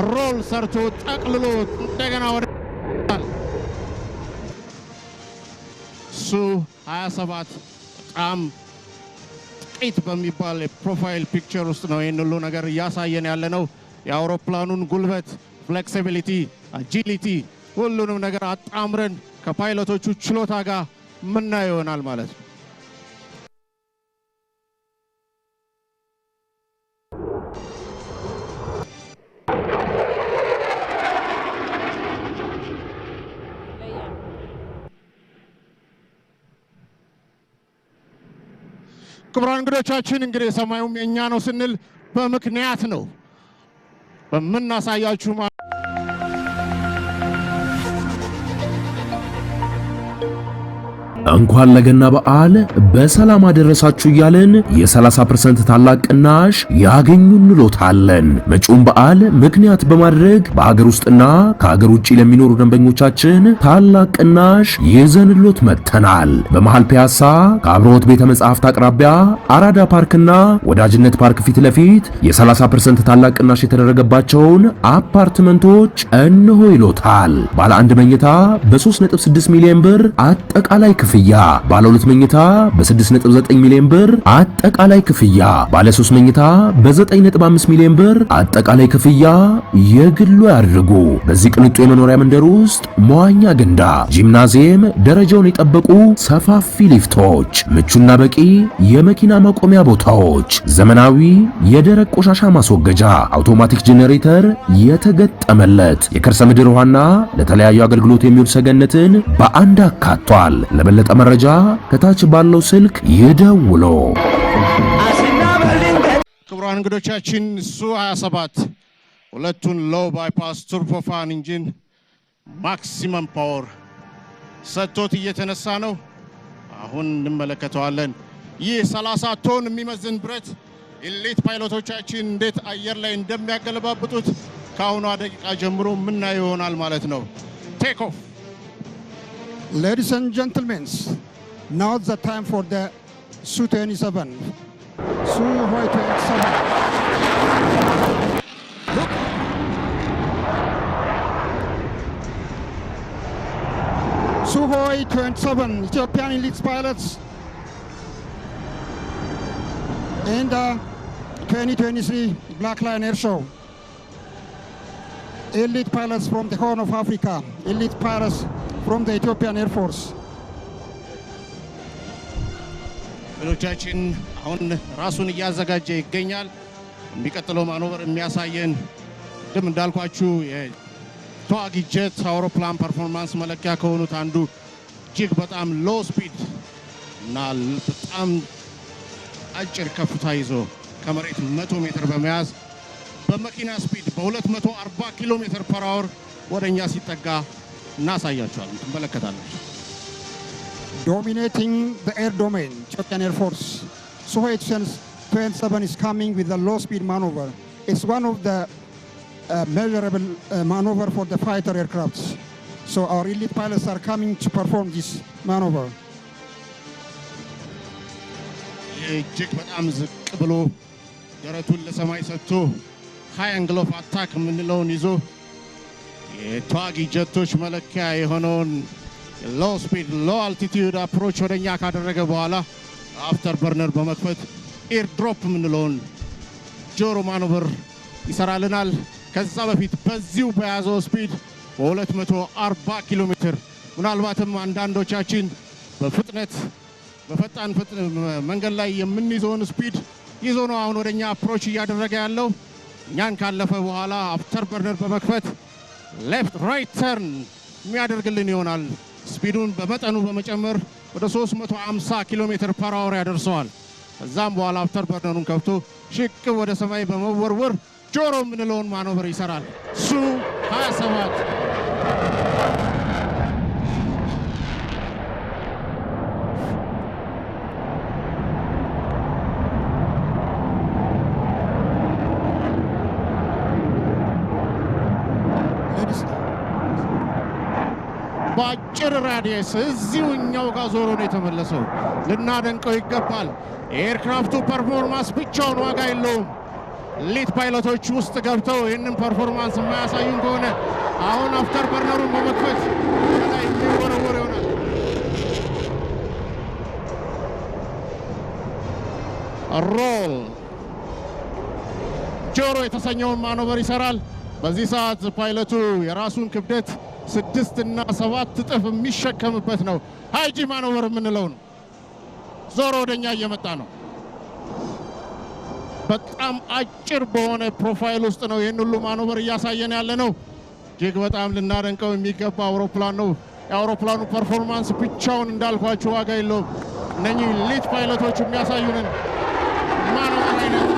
ሮል ሰርቶ ጠቅልሎ እንደገና ወደ ሱ-27 በጣም ጥቂት በሚባል ፕሮፋይል ፒክቸር ውስጥ ነው ይህን ሁሉ ነገር እያሳየን ያለነው። የአውሮፕላኑን ጉልበት፣ ፍሌክሲቢሊቲ፣ አጂሊቲ ሁሉንም ነገር አጣምረን ከፓይለቶቹ ችሎታ ጋር ምናየው ይሆናል ማለት ነው። ክቡራን እንግዶቻችን እንግዲህ ሰማዩም የኛ ነው ስንል በምክንያት ነው። በመናሳያችሁ እንኳን ለገና በዓል በሰላም አደረሳችሁ እያልን የ30% ታላቅ ቅናሽ ያገኙ እንሎታለን። መጪውን በዓል ምክንያት በማድረግ በአገር ውስጥና ከአገር ውጪ ለሚኖሩ ደንበኞቻችን ታላቅ ቅናሽ ይዘንሎት መጥተናል። በመሃል ፒያሳ ከአብሮት ቤተ መጻሕፍት አቅራቢያ አራዳ ፓርክና ወዳጅነት ፓርክ ፊት ለፊት የ30% ታላቅ ቅናሽ የተደረገባቸውን አፓርትመንቶች እንሆ ይሎታል። ባለ አንድ መኝታ በ3.6 ሚሊዮን ብር አጠቃላይ ክፍያ፣ ባለ 2 መኝታ በ6.9 ሚሊዮን ብር አጠቃላይ ክፍያ፣ ባለ 3 መኝታ በ9.5 ሚሊዮን ብር አጠቃላይ ክፍያ የግሉ ያድርጉ። በዚህ ቅንጡ የመኖሪያ መንደር ውስጥ መዋኛ ገንዳ፣ ጂምናዚየም፣ ደረጃውን የጠበቁ ሰፋፊ ሊፍቶች፣ ምቹና በቂ የመኪና ማቆሚያ ቦታዎች፣ ዘመናዊ የደረቅ ቆሻሻ ማስወገጃ፣ አውቶማቲክ ጄኔሬተር የተገጠመለት የከርሰ ምድር ውሃና ለተለያዩ አገልግሎት የሚውል ሰገነትን በአንድ አካቷል። ለበለጠ መረጃ ከታች ባለው ስልክ ይደውሉ። ክቡራን እንግዶቻችን ሱ-27 ሁለቱን ሎው ባይፓስ ቱርቦፋን ኢንጂን ማክሲመም ፓወር ሰጥቶት እየተነሳ ነው። አሁን እንመለከተዋለን። ይህ 30 ቶን የሚመዝን ብረት ኤሊት ፓይሎቶቻችን እንዴት አየር ላይ እንደሚያገለባብጡት ከአሁኗ ደቂቃ ጀምሮ ምናየው ይሆናል ማለት ነው። ቴክ ኦፍ። Ladies and gentlemen, now the time for the Su-27. Su-27. Look. Su-27, Ethiopian elite pilots in the 2023 Black Lion Air Show. Elite pilots from the Horn of Africa, elite pilots from the Ethiopian Air Force. ሎቻችን አሁን ራሱን እያዘጋጀ ይገኛል። የሚቀጥለው ማኖቨር የሚያሳየን ደም እንዳልኳችሁ የተዋጊ ጀት አውሮፕላን ፐርፎርማንስ መለኪያ ከሆኑት አንዱ እጅግ በጣም ሎ ስፒድ እና በጣም አጭር ከፍታ ይዞ ከመሬት 100 ሜትር በመያዝ በመኪና ስፒድ በ240 ኪሎ ሜትር ፐር አወር ወደኛ ሲጠጋ እናሳያችኋለን። ትመለከታላችሁ። Dominating the air domain, Ethiopian Air Force. Su-27 is coming with a low-speed maneuver. It's one of the measurable maneuver for the fighter aircrafts. So our elite pilots are coming to perform this maneuver. እጅግ በጣም ዝቅ ብሎ ደረቱን ለሰማይ ሰጥቶ ሃይ አንግል ኦፍ አታክ የምንለውን ይዞ የተዋጊ ጀቶች መለኪያ የሆነውን ሎው ስፒድ ሎው አልቲቲዩድ አፕሮች ወደኛ ካደረገ በኋላ አፍተር በርነር በመክፈት ኤር ድሮፕ የምንለውን ጆሮ ማኖቨር ይሰራልናል። ከዛ በፊት በዚሁ በያዘው ስፒድ በ240 ኪሎ ሜትር ምናልባትም አንዳንዶቻችን በፍጥነት በፈጣን መንገድ ላይ የምንይዘውን ስፒድ ይዞ ነው አሁን ወደኛ አፕሮች እያደረገ ያለው። እኛን ካለፈ በኋላ አፍተር በርነር በመክፈት ሌፍት ራይት ተርን የሚያደርግልን ይሆናል። ስፒዱን በመጠኑ በመጨመር ወደ 350 ኪሎ ሜትር ፐር አወር ያደርሰዋል። ከዛም በኋላ አፍተር በርነሩን ከፍቶ ሽቅ ወደ ሰማይ በመወርወር ጆሮ የምንለውን ማኖቨር ይሰራል። ሱ-27 በአጭር ራዲየስ እዚሁኛው ጋር ዞሮ ነው የተመለሰው። ልናደንቀው ይገባል። ኤርክራፍቱ ፐርፎርማንስ ብቻውን ዋጋ የለውም። ሊት ፓይለቶች ውስጥ ገብተው ይህንን ፐርፎርማንስ የማያሳዩን ከሆነ አሁን አፍተር በርነሩን በመክፈት ላይ የሚወረወር ይሆናል። ሮል ጆሮ የተሰኘውን ማኖቨር ይሰራል። በዚህ ሰዓት ፓይለቱ የራሱን ክብደት 6 እና 7 እጥፍ የሚሸከምበት ነው። ሃይጂ ማኖቨር የምንለው ነው። ዞሮ ወደኛ እየመጣ ነው። በጣም አጭር በሆነ ፕሮፋይል ውስጥ ነው ይህን ሁሉ ማኖቨር እያሳየን ያለ ነው። እጅግ በጣም ልናደንቀው የሚገባ አውሮፕላን ነው። የአውሮፕላኑ ፐርፎርማንስ ብቻውን እንዳልኳችሁ ዋጋ የለውም። እነኚህ ሊት ፓይለቶች የሚያሳዩንን ማኖቨር አይነት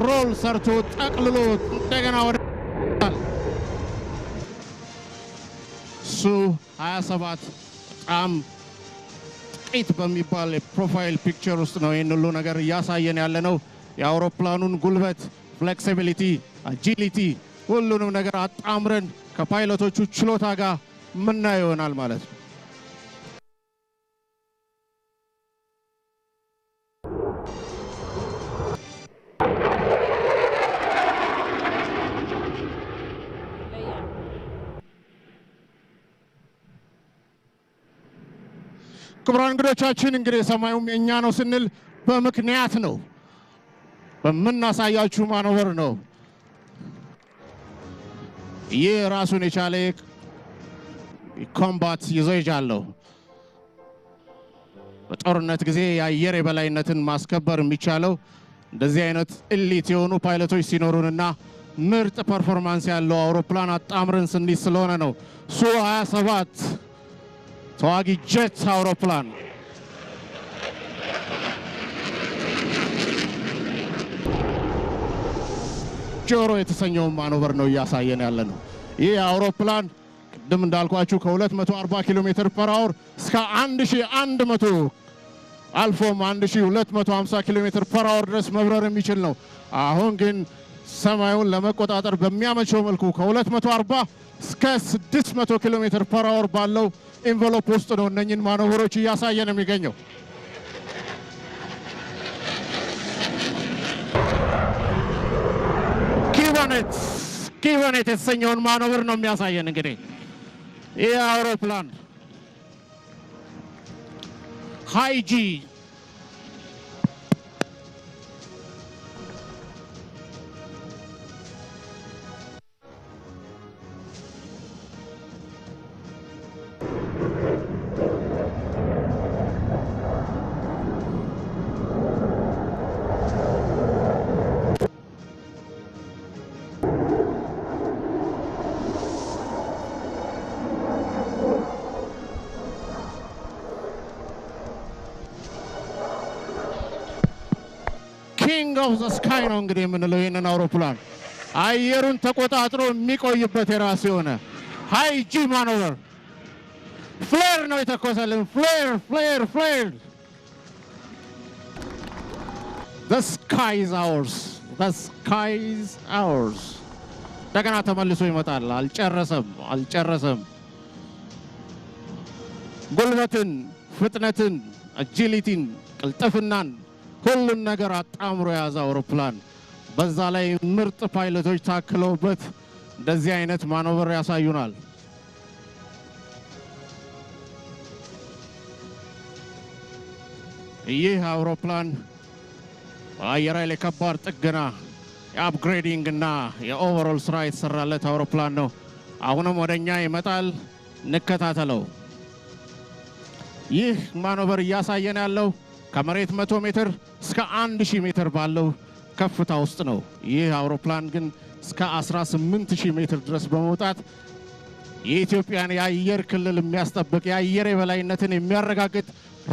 ሮል ሰርቶ ጠቅልሎ እንደገና ወደ ሱ-27 በጣም ጥቂት በሚባል የፕሮፋይል ፒክቸር ውስጥ ነው ይህን ሁሉ ነገር እያሳየን ያለ ነው። የአውሮፕላኑን ጉልበት፣ ፍሌክሲቢሊቲ፣ አጂሊቲ ሁሉንም ነገር አጣምረን ከፓይለቶቹ ችሎታ ጋር ምናየው ይሆናል ማለት ነው። ክቡራን እንግዶቻችን እንግዲህ ሰማዩም የኛ ነው ስንል በምክንያት ነው። በምናሳያችሁ ማኖቨር ነው። ይህ ራሱን የቻለ ኮምባት ይዞ ይጃለው። በጦርነት ጊዜ የአየር የበላይነትን ማስከበር የሚቻለው እንደዚህ አይነት ኤሊት የሆኑ ፓይለቶች ሲኖሩንና ምርጥ ፐርፎርማንስ ያለው አውሮፕላን አጣምረን ስንይዝ ስለሆነ ነው። ሱ-27 ተዋጊ ጀት አውሮፕላን ጆሮ የተሰኘውን ማኖቨር ነው እያሳየን ያለ ነው። ይህ አውሮፕላን ቅድም እንዳልኳችሁ ከ240 ኪሎ ሜትር ፐር አወር እስከ 1100 አልፎም 1250 ኪሎ ሜትር ፐር አወር ድረስ መብረር የሚችል ነው። አሁን ግን ሰማዩን ለመቆጣጠር በሚያመቸው መልኩ ከ240 እስከ 600 ኪሎ ሜትር ፐር አወር ባለው ኢንቨሎፕ ውስጥ ነው እነኝን ማኖቨሮች እያሳየን የሚገኘው። ኪቨኔት የተሰኘውን ማኖቨር ነው የሚያሳየን። እንግዲህ ይህ አውሮፕላን ሃይጂ ኪንግ ኦፍ ዘ ስካይ ነው እንግዲህ የምንለው ይህንን አውሮፕላን አየሩን ተቆጣጥሮ የሚቆይበት የራሱ የሆነ ሃይጂ ማኖቨር። ፍሌር ነው የተኮሰልን። ፍሌር The sky is ours. The sky is ours. እንደገና ተመልሶ ይመጣል። አልጨረሰም። ጉልበትን፣ ፍጥነትን፣ አጂሊቲን፣ ቅልጥፍናን ሁሉን ነገር አጣምሮ የያዘ አውሮፕላን በዛ ላይ ምርጥ ፓይለቶች ታክለውበት እንደዚህ አይነት ማኖቨር ያሳዩናል። ይህ አውሮፕላን አየር ኃይል ከባድ ጥገና የአፕግሬዲንግ እና የኦቨርኦል ስራ የተሰራለት አውሮፕላን ነው። አሁንም ወደኛ ይመጣል። እንከታተለው። ይህ ማኖቨር እያሳየን ያለው ከመሬት 100 ሜትር እስከ 1000 ሜትር ባለው ከፍታ ውስጥ ነው። ይህ አውሮፕላን ግን እስከ 18000 ሜትር ድረስ በመውጣት የኢትዮጵያን የአየር ክልል የሚያስጠብቅ የአየር የበላይነትን የሚያረጋግጥ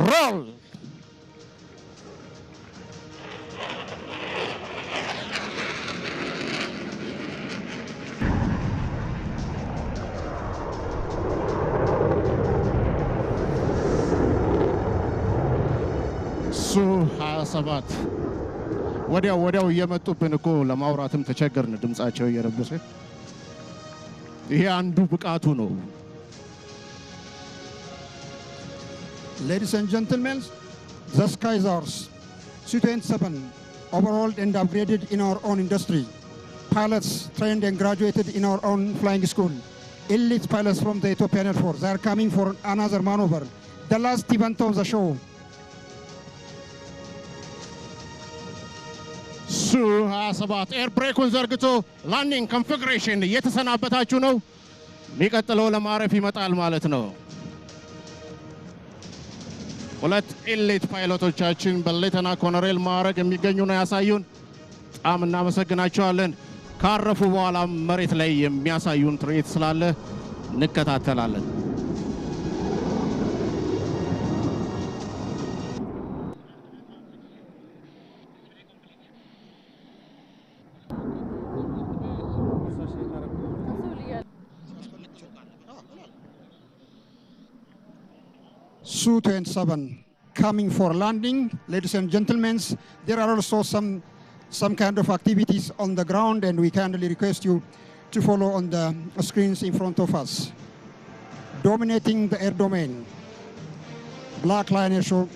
ሮል ሱ-27 ወዲያው እየመጡብን እኮ ለማውራትም ተቸገርን። ድምጻቸው እየረበሰ ይሄ አንዱ ብቃቱ ነው። Ladies and gentlemen, the sky is ours. Su-27, overhauled and upgraded in our own industry. Pilots trained and graduated in our own flying school. Elite pilots from the Ethiopian Air Force. They are coming for another maneuver. The last event of the show. Su-27 ኤር ብሬኩን ዘርግቶ ላንዲንግ ኮንፊግሬሽን እየተሰናበታችሁ ነው። የሚቀጥለው ለማረፍ ይመጣል ማለት ነው። ሁለት ኤሊት ፓይሎቶቻችን በሌተና ኮሎኔል ማዕረግ የሚገኙ ነው ያሳዩን። በጣም እናመሰግናቸዋለን። ካረፉ በኋላ መሬት ላይ የሚያሳዩን ትርኢት ስላለ እንከታተላለን። Su-27 coming for landing. Ladies and gentlemen, there are also some kind of activities on the ground, and we kindly request you to follow on the screens in front of us. Dominating the air domain, Black Lion Air Show